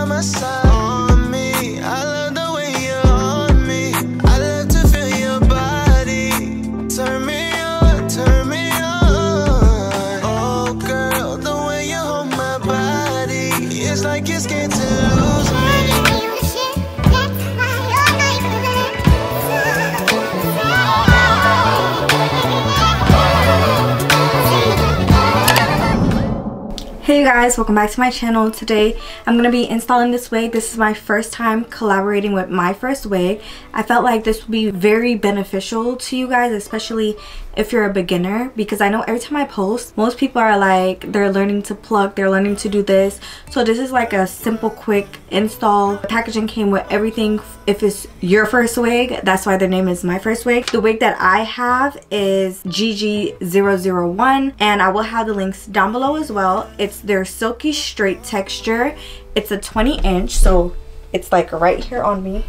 my side. On me, I love the way you're on me. I love to feel your body. Turn me on, turn me on. Oh girl, the way you hold my body, it's like you're scared to lose me. Hey guys, welcome back to my channel. Today I'm going to be installing this wig. This is my first time collaborating with MyFirstWig. I felt like this would be very beneficial to you guys, especially if you're a beginner, because I know every time I post, most people are like, they're learning to pluck, they're learning to do this. So this is like a simple, quick install. The packaging came with everything. If it's your first wig, that's why their name is MyFirstWig. The wig that I have is GG001, and I will have the links down below as well. It's their silky straight texture. It's a 20-inch, so it's like right here on me.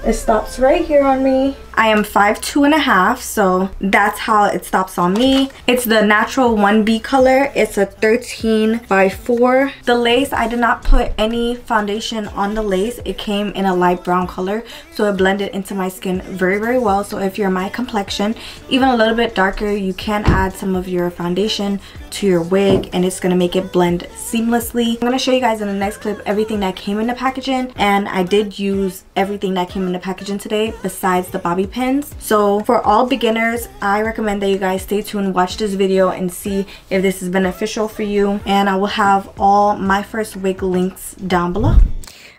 It stops right here on me. I am 5'2½", so that's how it stops on me. It's the natural 1B color. It's a 13x4. The lace, I did not put any foundation on the lace. It came in a light brown color, so it blended into my skin very, very well. So if you're my complexion, even a little bit darker, you can add some of your foundation to your wig and it's gonna make it blend seamlessly. I'm gonna show you guys in the next clip everything that came in the packaging, and I did use everything that came in the packaging today besides the bobby pins. So for all beginners, I recommend that you guys stay tuned, watch this video and see if this is beneficial for you, and I will have all MyFirstWig links down below.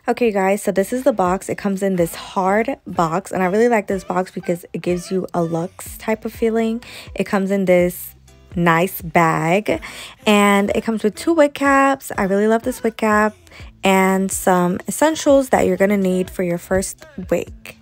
Okay guys, so this is the box. It comes in this hard box, and I really like this box because it gives you a luxe type of feeling. It comes in this nice bag, and it comes with 2 wig caps. I really love this wig cap, and some essentials that you're gonna need for your first wig.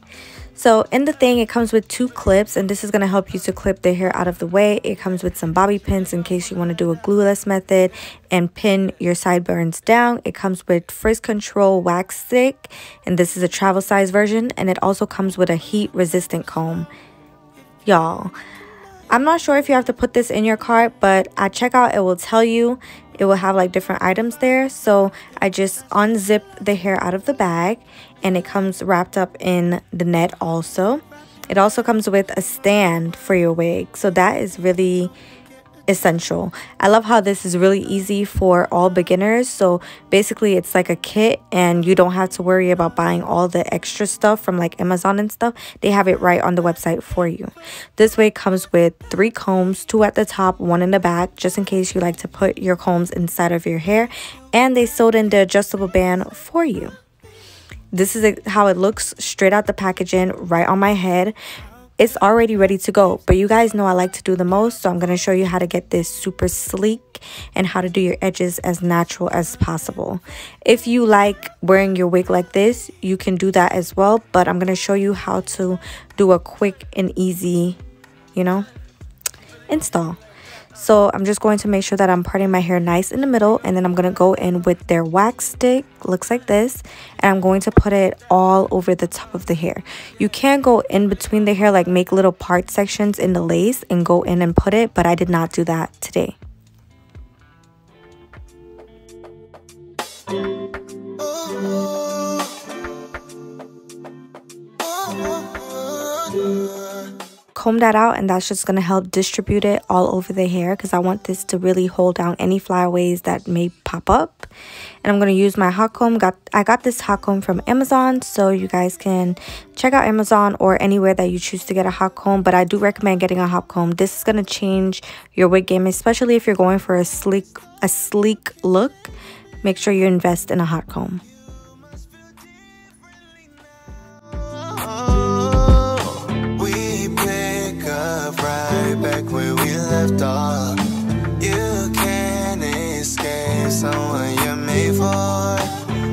So in the thing, it comes with 2 clips, and this is going to help you to clip the hair out of the way. It comes with some bobby pins in case you want to do a glueless method and pin your sideburns down. It comes with frizz control wax stick, and this is a travel size version, and it also comes with a heat resistant comb. Y'all, I'm not sure if you have to put this in your cart, but at checkout it will tell you. It will have like different items there. So I just unzip the hair out of the bag, and it comes wrapped up in the net also. It also comes with a stand for your wig, so that is really essential. I love how this is really easy for all beginners. So basically it's like a kit, and you don't have to worry about buying all the extra stuff from like Amazon and stuff. They have it right on the website for you. This wig comes with 3 combs, 2 at the top, 1 in the back, just in case you like to put your combs inside of your hair, and they sewed in the adjustable band for you. This is how it looks straight out the packaging, right on my head. It's already ready to go, but you guys know I like to do the most, so I'm going to show you how to get this super sleek and how to do your edges as natural as possible. If you like wearing your wig like this, you can do that as well, but I'm going to show you how to do a quick and easy, install. So I'm just going to make sure that I'm parting my hair nice in the middle, and then I'm going to go in with their wax stick, looks like this, and I'm going to put it all over the top of the hair. You can go in between the hair, like make little part sections in the lace and go in and put it, but I did not do that today. Comb that out, and that's just going to help distribute it all over the hair, because I want this to really hold down any flyaways that may pop up. And I'm going to use my hot comb. I got this hot comb from Amazon, so you guys can check out Amazon or anywhere that you choose to get a hot comb, but I do recommend getting a hot comb. This is going to change your wig game, especially if you're going for a sleek look. Make sure you invest in a hot comb. Back where we left off, you can't escape someone you're made for.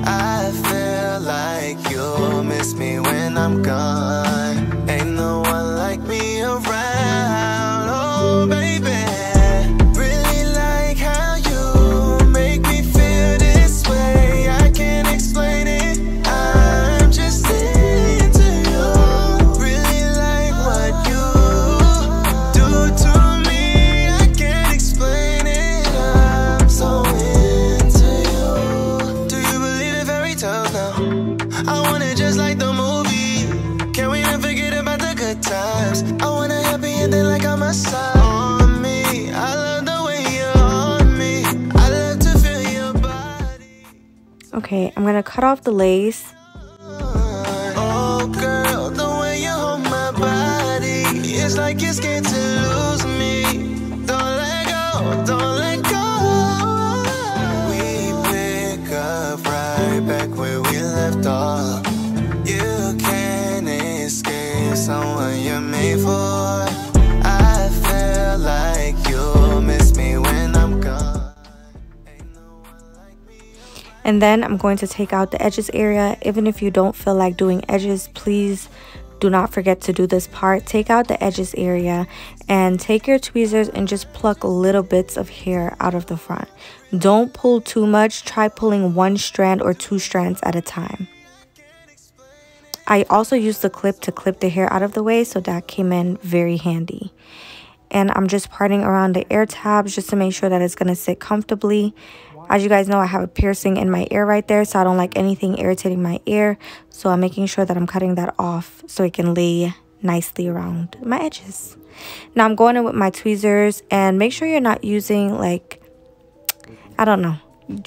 I feel like you'll miss me when I'm gone. Ain't no one like me around, oh baby. Really like how you make me feel this way. I can't details now. I want it just like the movie. Can we not forget about the good times? I want a happy ending like I'm a side on me. I love the way you're on me. I love to feel your body. Okay, I'm gonna cut off the lace. Oh girl, the way you hold my body, it's like you're scared to lose me. Don't let go, don't let go. We pick up right back where we left off. You can't escape someone you're made for. I feel like you'll miss me when I'm gone. Ain't no one like me. And then I'm going to take out the edges area. Even if you don't feel like doing edges, please do not forget to do this part. Take out the edges area and take your tweezers and just pluck little bits of hair out of the front. Don't pull too much. Try pulling 1 strand or 2 strands at a time. I also used the clip to clip the hair out of the way, so that came in very handy. And I'm just parting around the ear tabs just to make sure that it's going to sit comfortably. As you guys know, I have a piercing in my ear right there, so I don't like anything irritating my ear. So I'm making sure that I'm cutting that off so it can lay nicely around my edges. Now I'm going in with my tweezers, and make sure you're not using, like, I don't know.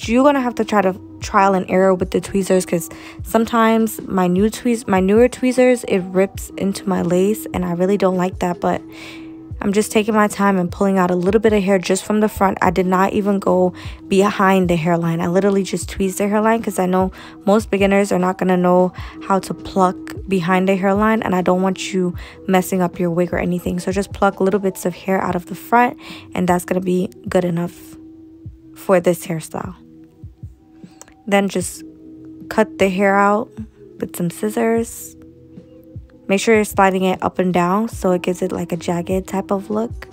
You're going to have to try to trial and error with the tweezers, because sometimes my newer tweezers, it rips into my lace, and I really don't like that. But I'm just taking my time and pulling out a little bit of hair just from the front. I did not even go behind the hairline. I literally just tweezed the hairline, because I know most beginners are not going to know how to pluck behind the hairline, and I don't want you messing up your wig or anything. So just pluck little bits of hair out of the front, and that's going to be good enough for this hairstyle. Then just cut the hair out with some scissors. Make sure you're sliding it up and down so it gives it like a jagged type of look.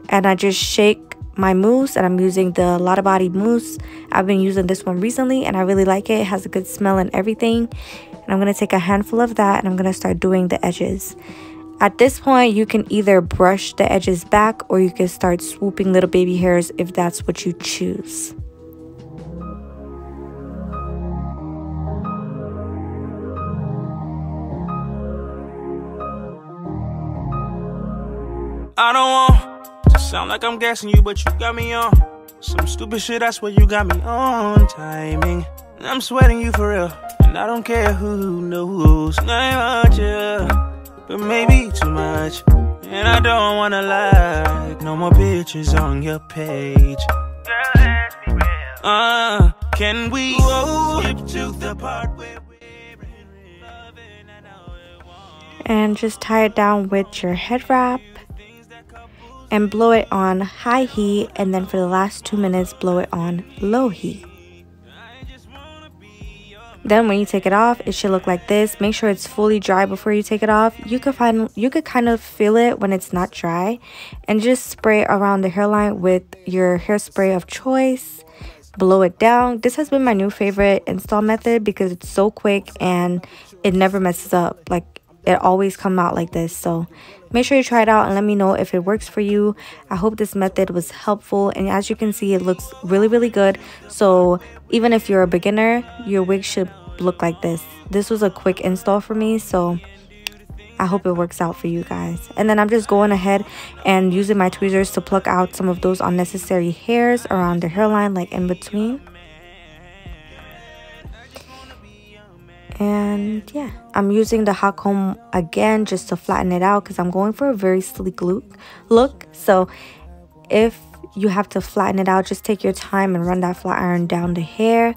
And I just shake my mousse, and I'm using the Lotta Body mousse. I've been using this one recently, and I really like it. It has a good smell and everything. And I'm going to take a handful of that, and I'm going to start doing the edges. At this point, you can either brush the edges back, or you can start swooping little baby hairs if that's what you choose. I don't want to sound like I'm gassing you, but you got me on some stupid shit. That's what you got me on timing. I'm sweating you for real, and I don't care who knows. I want you, but maybe too much. And I don't wanna like no more pictures on your page. Girl, let's be real. Can we skip to the part where we're in loving? I know it won't. And just tie it down with your head wrap. And blow it on high heat, and then for the last 2 minutes blow it on low heat. Then when you take it off, it should look like this. Make sure it's fully dry before you take it off. You could kind of feel it when it's not dry, and just spray around the hairline with your hairspray of choice. Blow it down. This has been my new favorite install method because it's so quick and it never messes up. Like, it always comes out like this. So make sure you try it out and let me know if it works for you. I hope this method was helpful, and as you can see, it looks really good. So even if you're a beginner, your wig should look like this. This was a quick install for me, so I hope it works out for you guys. And then I'm just going ahead and using my tweezers to pluck out some of those unnecessary hairs around the hairline, like in between. And yeah, I'm using the hot comb again just to flatten it out because I'm going for a very sleek look. So if you have to flatten it out, just take your time and run that flat iron down the hair.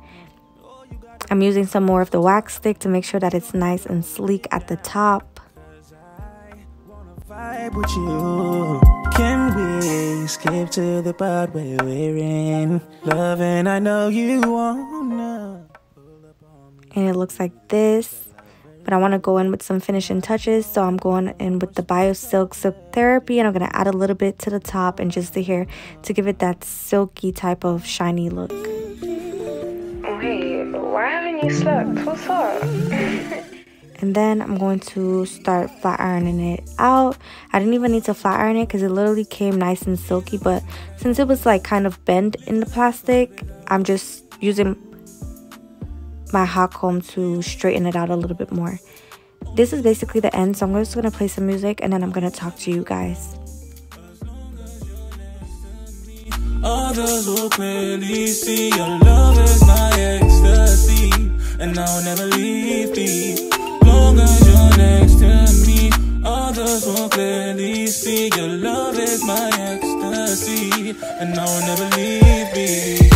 I'm using some more of the wax stick to make sure that it's nice and sleek at the top. With you. Can we skip to the part where we're in love? And I know you wanna. And it looks like this, but I want to go in with some finishing touches, so I'm going in with the BioSilk Silk Therapy, and I'm going to add a little bit to the top and just the hair to give it that silky type of shiny look. Wait, why haven't you slept? What's up? And then I'm going to start flat ironing it out. I didn't even need to flat iron it because it literally came nice and silky, but since it was like kind of bent in the plastic, I'm just using my hot comb to straighten it out a little bit more. This is basically the end, so I'm just going to play some music and then I'm going to talk to you guys. Others will clearly see your love is my ecstasy, and I'll never leave me, long as you're next to me. Others will clearly see your love is my ecstasy, and I'll never leave me.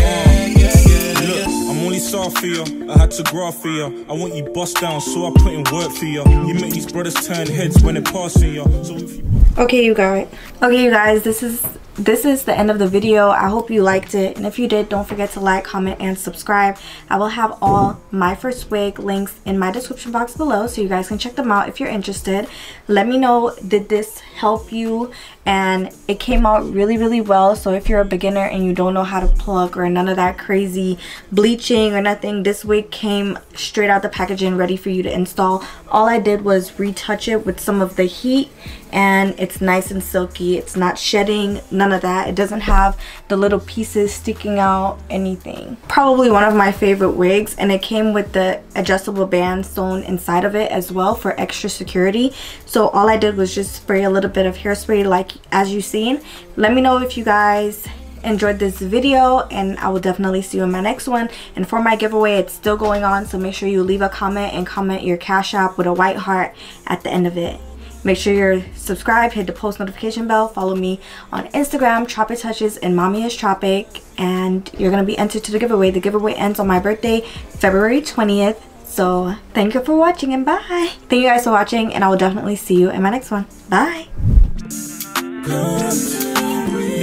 Look, I'm only soft for you, I had to grow for you. I want you bust down, so I put in work for you. You make these brothers turn heads when they're passing you. So if you... Okay, you guys, this is the end of the video. I hope you liked it, and if you did, don't forget to like, comment, and subscribe. I will have all MyFirstWig links in my description box below, so you guys can check them out if you're interested. Let me know, did this help you? And it came out really well. So if you're a beginner and you don't know how to pluck or none of that crazy bleaching or nothing, this wig came straight out the packaging ready for you to install. All I did was retouch it with some of the heat, and it's nice and silky. It's not shedding, none of that. It doesn't have the little pieces sticking out, anything. Probably one of my favorite wigs, and it came with the adjustable band sewn inside of it as well for extra security. So all I did was just spray a little bit of hairspray like as you've seen. Let me know if you guys enjoyed this video, and I will definitely see you in my next one. And for my giveaway, it's still going on, so make sure you leave a comment and comment your Cash App with a white heart at the end of it. Make sure you're subscribed, hit the post notification bell, follow me on Instagram, Tropic Touches and Mommy is Tropic, and you're gonna be entered to the giveaway. The giveaway ends on my birthday, February 20th. So thank you for watching, and bye. Thank you guys for watching, and I will definitely see you in my next one. Bye.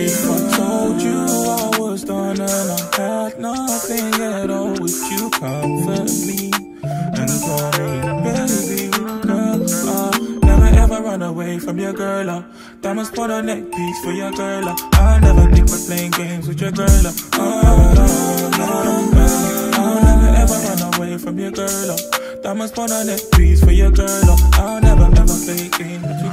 If I told you I was done and I had nothing at all, would you comfort me and call me baby girl? I'll never ever run away from your girl. Diamonds put a neck piece for your girl. I'll never think of playing games with your girl. I'll never ever run away from your girl. Diamonds put a neck piece for your girl. I'll never ever play games with your girl.